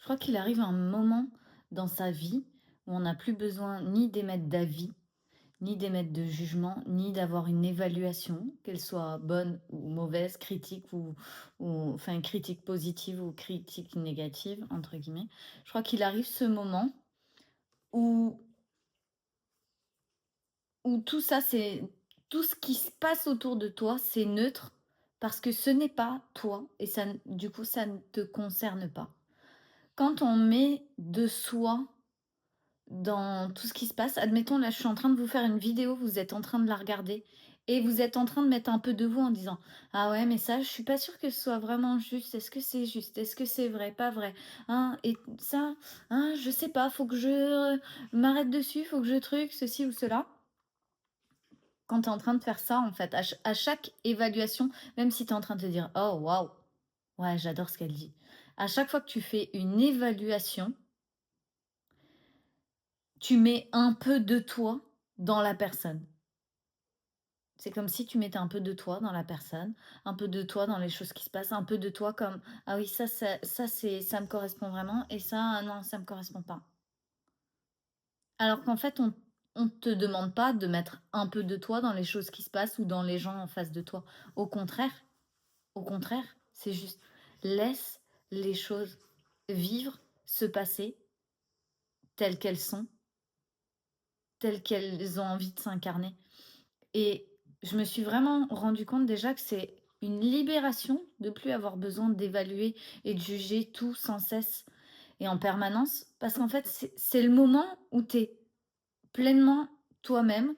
Je crois qu'il arrive un moment dans sa vie où on n'a plus besoin ni d'émettre d'avis, ni d'émettre de jugement, ni d'avoir une évaluation, qu'elle soit bonne ou mauvaise, critique ou enfin critique positive ou critique négative, entre guillemets. Je crois qu'il arrive ce moment où, où tout ça, c'est tout ce qui se passe autour de toi, c'est neutre parce que ce n'est pas toi et ça, du coup, ça ne te concerne pas. Quand on met de soi dans tout ce qui se passe, admettons, là, je suis en train de vous faire une vidéo, vous êtes en train de la regarder et vous êtes en train de mettre un peu de vous en disant: «Ah ouais, mais ça, je suis pas sûre que ce soit vraiment juste. Est-ce que c'est juste? Est-ce que c'est vrai? Pas vrai? Hein, et ça, hein, je sais pas, faut que je m'arrête dessus, faut que je truc, ceci ou cela». Quand tu es en train de faire ça, en fait, à chaque évaluation, même si tu es en train de te dire: «Oh waouh, ouais, j'adore ce qu'elle dit». À chaque fois que tu fais une évaluation, tu mets un peu de toi dans la personne. C'est comme si tu mettais un peu de toi dans la personne, un peu de toi dans les choses qui se passent, un peu de toi comme: «Ah oui, ça me correspond vraiment et ça, ah non, ça me correspond pas». Alors qu'en fait, on te demande pas de mettre un peu de toi dans les choses qui se passent ou dans les gens en face de toi. Au contraire, au contraire, c'est juste laisse les choses vivre, se passer telles qu'elles sont, telles qu'elles ont envie de s'incarner. Et je me suis vraiment rendu compte déjà que c'est une libération de plus avoir besoin d'évaluer et de juger tout sans cesse et en permanence, parce qu'en fait, c'est le moment où tu es pleinement toi-même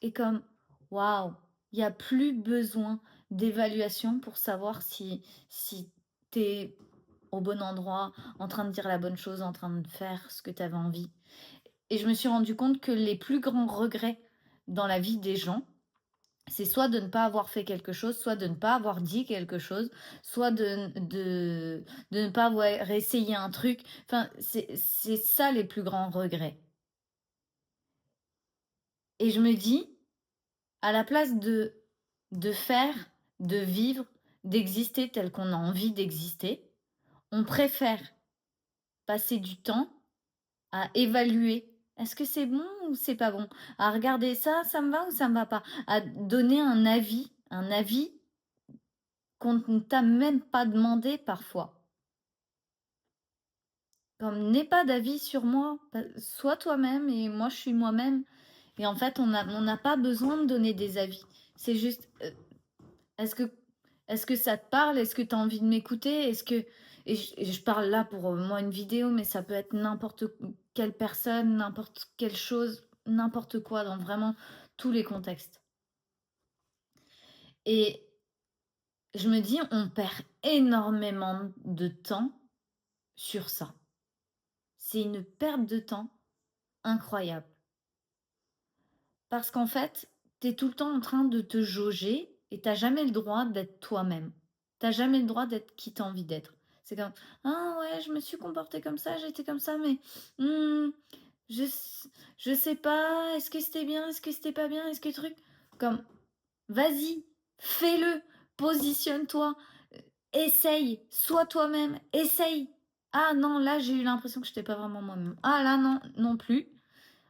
et comme waouh, il y a plus besoin d'évaluation pour savoir si tu es au bon endroit, en train de dire la bonne chose, en train de faire ce que tu avais envie. Et je me suis rendu compte que les plus grands regrets dans la vie des gens, c'est soit de ne pas avoir fait quelque chose, soit de ne pas avoir dit quelque chose, soit de ne pas avoir essayé un truc. Enfin, c'est ça les plus grands regrets. Et je me dis, à la place de faire, de vivre, d'exister tel qu'on a envie d'exister, on préfère passer du temps à évaluer. Est-ce que c'est bon ou c'est pas bon? À regarder ça, ça me va ou ça me va pas? À donner un avis qu'on ne t'a même pas demandé parfois. Comme n'aie pas d'avis sur moi, sois toi-même et moi je suis moi-même. Et en fait, on n'a pas besoin de donner des avis. C'est juste, est-ce que, est-ce que ça te parle? Est-ce que tu as envie de m'écouter? Et je parle là pour moi une vidéo, mais ça peut être n'importe quelle personne, n'importe quelle chose, n'importe quoi, dans vraiment tous les contextes. Et je me dis, on perd énormément de temps sur ça. C'est une perte de temps incroyable. Parce qu'en fait, tu es tout le temps en train de te jauger et tu jamais le droit d'être toi-même. Tu jamais le droit d'être qui tu as envie d'être. C'est comme: «Ah ouais, je me suis comportée comme ça, j'étais comme ça, mais mmh, je s je sais pas, est-ce que c'était bien? Est-ce que c'était pas bien? Est-ce que truc?» Comme, vas-y, fais-le, positionne-toi, essaye, sois toi-même, essaye. «Ah non, là, j'ai eu l'impression que j'étais pas vraiment moi-même. Ah là, non, non plus.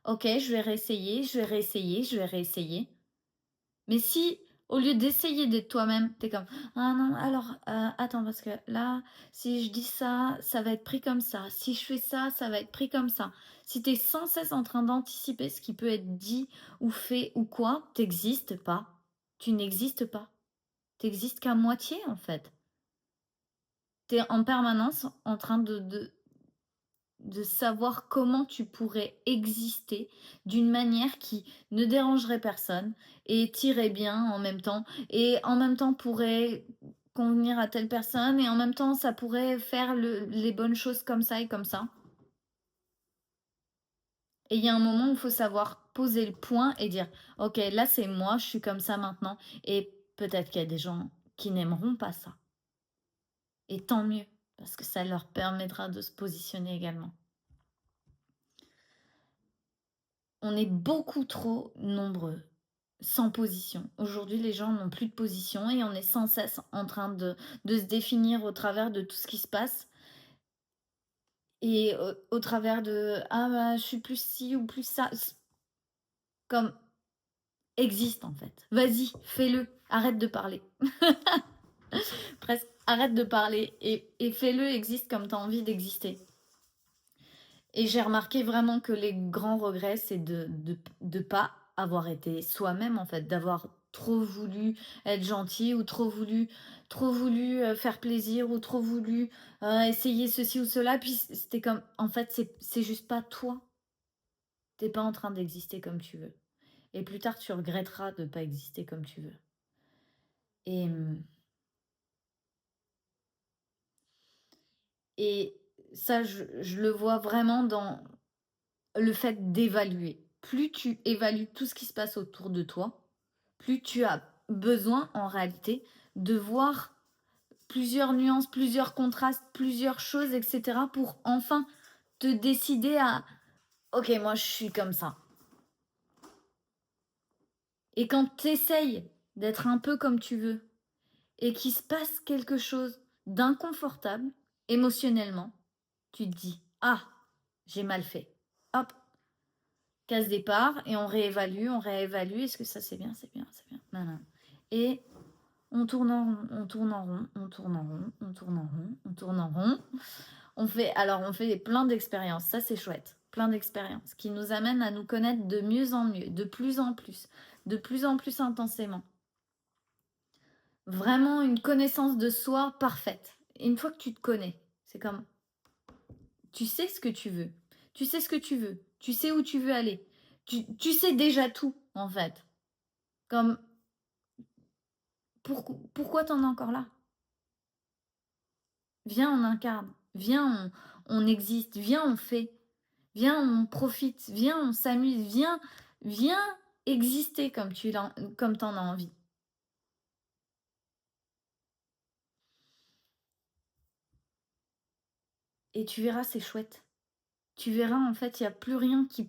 OK, je vais réessayer, je vais réessayer, je vais réessayer». Mais si, au lieu d'essayer d'être toi-même, tu es comme: «Ah non, alors, attends parce que là, si je dis ça, ça va être pris comme ça. Si je fais ça, ça va être pris comme ça». Si tu es sans cesse en train d'anticiper ce qui peut être dit ou fait ou quoi, tu pas. Tu n'existes pas. Tu existes qu'à moitié, en fait. Tu es en permanence en train de savoir comment tu pourrais exister d'une manière qui ne dérangerait personne et t'irait bien en même temps et en même temps pourrait convenir à telle personne et en même temps ça pourrait faire les bonnes choses comme ça et comme ça. Et il y a un moment où il faut savoir poser le point et dire: «OK, là c'est moi, je suis comme ça maintenant» et peut-être qu'il y a des gens qui n'aimeront pas ça et tant mieux parce que ça leur permettra de se positionner également. On est beaucoup trop nombreux sans position. Aujourd'hui, les gens n'ont plus de position et on est sans cesse en train de se définir au travers de tout ce qui se passe. et au travers de: «Ah bah, je suis plus ci ou plus ça», comme existe en fait. Vas-y, fais-le, arrête de parler. Presque, arrête de parler et fais-le, existe comme tu as envie d'exister. Et j'ai remarqué vraiment que les grands regrets, c'est de pas avoir été soi-même, en fait, d'avoir trop voulu être gentil ou trop voulu, faire plaisir ou trop voulu, essayer ceci ou cela. Puis c'était comme en fait, c'est juste pas toi. Tu pas en train d'exister comme tu veux et plus tard, tu regretteras de pas exister comme tu veux et et ça, je le vois vraiment dans le fait d'évaluer. Plus tu évalues tout ce qui se passe autour de toi, plus tu as besoin en réalité de voir plusieurs nuances, plusieurs contrastes, plusieurs choses, etc. pour enfin te décider à OK, moi je suis comme ça. Et quand tu essayes d'être un peu comme tu veux et qu'il se passe quelque chose d'inconfortable émotionnellement, tu te dis ah, j'ai mal fait. Hop, case départ et on réévalue. Est-ce que ça c'est bien, c'est bien, c'est bien. Non, non. Et on tourne en rond, on tourne en rond, on tourne en rond, on tourne en rond, on tourne en rond. On fait plein d'expériences, ça c'est chouette, plein d'expériences qui nous amènent à nous connaître de mieux en mieux, de plus en plus intensément. Vraiment une connaissance de soi parfaite. Et une fois que tu te connais, c'est comme tu sais ce que tu veux, tu sais ce que tu veux, tu sais où tu veux aller, tu sais déjà tout en fait. Comme pourquoi t'en es encore là? Viens, on incarne. Viens, on existe. Viens, on fait. Viens, on profite. Viens, on s'amuse. Viens exister comme t'en as envie. Et tu verras, c'est chouette. Tu verras, en fait, il y a plus rien qui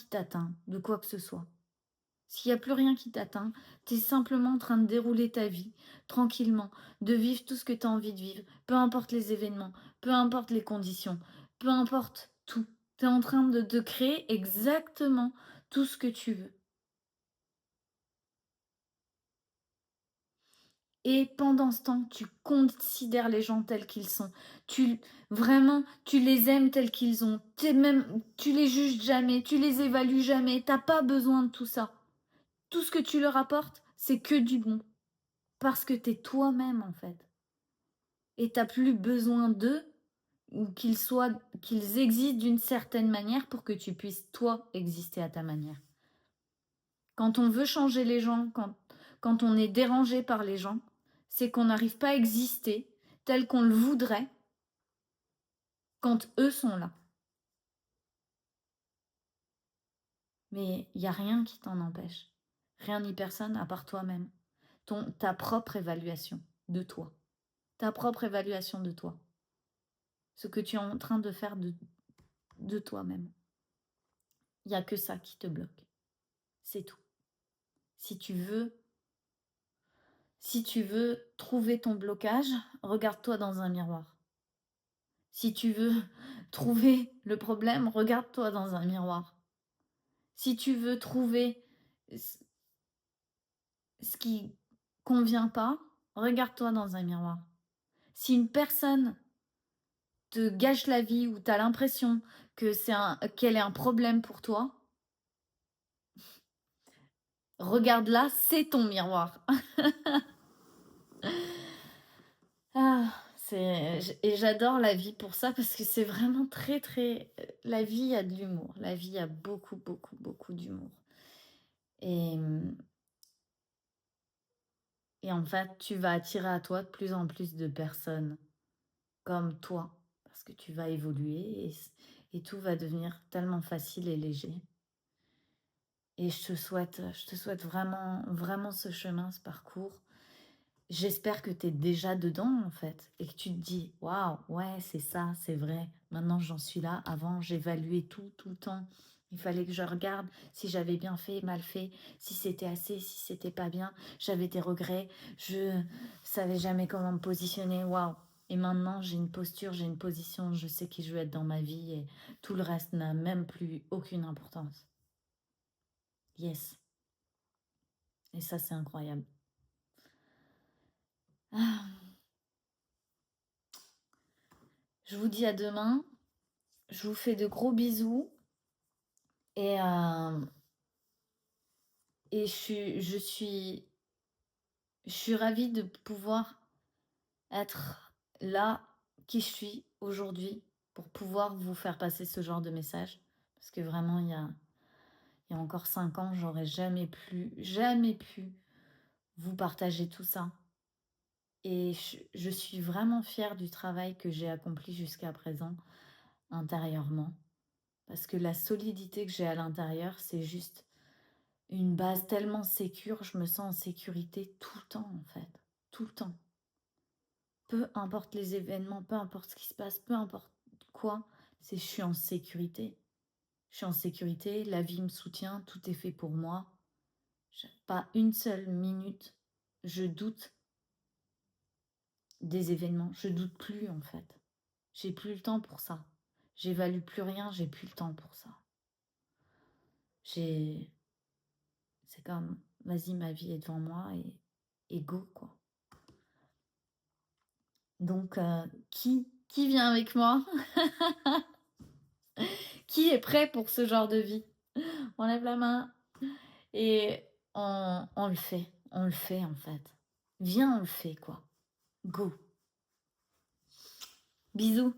t'atteint de quoi que ce soit. S'il y a plus rien qui t'atteint, tu es simplement en train de dérouler ta vie tranquillement, de vivre tout ce que tu as envie de vivre, peu importe les événements, peu importe les conditions, peu importe tout. Tu es en train de te créer exactement tout ce que tu veux. Et pendant ce temps, tu considères les gens tels qu'ils sont. Vraiment, tu les aimes tels qu'ils ont. Tu les juges jamais, tu les évalues jamais. T'as pas besoin de tout ça. Tout ce que tu leur apportes, c'est que du bon. Parce que tu es toi-même, en fait. Et tu plus besoin d'eux ou qu'ils existent d'une certaine manière pour que tu puisses, toi, exister à ta manière. Quand on veut changer les gens, quand on est dérangé par les gens, c'est qu'on n'arrive pas à exister tel qu'on le voudrait quand eux sont là. Mais il y a rien qui t'en empêche. Rien ni personne à part toi-même. Ta propre évaluation de toi. Ta propre évaluation de toi. Ce que tu es en train de faire de toi-même. Il n'y a que ça qui te bloque. C'est tout. Si tu veux, si tu veux trouver ton blocage, regarde-toi dans un miroir. Si tu veux trouver le problème, regarde-toi dans un miroir. Si tu veux trouver ce qui convient pas, regarde-toi dans un miroir. Si une personne te gâche la vie ou tu as l'impression qu'elle est un problème pour toi, regarde-la, c'est ton miroir. Ah, et j'adore la vie pour ça parce que c'est vraiment très très la vie a de l'humour. La vie a beaucoup beaucoup beaucoup d'humour. Et et en fait, tu vas attirer à toi de plus en plus de personnes comme toi parce que tu vas évoluer et tout va devenir tellement facile et léger. Et je te souhaite vraiment vraiment ce chemin, ce parcours. J'espère que tu es déjà dedans, en fait, et que tu te dis: «Waouh, ouais, c'est ça, c'est vrai. Maintenant, j'en suis là. Avant, j'évaluais tout le temps. Il fallait que je regarde si j'avais bien fait, mal fait, si c'était assez, si c'était pas bien. J'avais des regrets. Je savais jamais comment me positionner. Waouh!» Et maintenant, j'ai une posture, j'ai une position, je sais qui je veux être dans ma vie et tout le reste n'a même plus aucune importance. Yes. Et ça, c'est incroyable. Ah, je vous dis à demain. Je vous fais de gros bisous et, et je suis ravie de pouvoir être là qui je suis aujourd'hui pour pouvoir vous faire passer ce genre de message. Parce que vraiment, il y a encore 5 ans, j'aurais jamais pu vous partager tout ça. Et je suis vraiment fière du travail que j'ai accompli jusqu'à présent intérieurement. Parce que la solidité que j'ai à l'intérieur, c'est juste une base tellement sécure, je me sens en sécurité tout le temps en fait, tout le temps. Peu importe les événements, peu importe ce qui se passe, peu importe quoi, c'est je suis en sécurité. Je suis en sécurité, la vie me soutient, tout est fait pour moi. Pas une seule minute, je doute des événements, je doute plus en fait. J'ai plus le temps pour ça. J'évalue plus rien, j'ai plus le temps pour ça. J'ai C'est comme, vas-y, ma vie est devant moi et go, quoi. Donc, qui vient avec moi? Qui est prêt pour ce genre de vie? On lève la main et on le fait. On le fait, en fait. Viens, on le fait, quoi. Go. Bisous.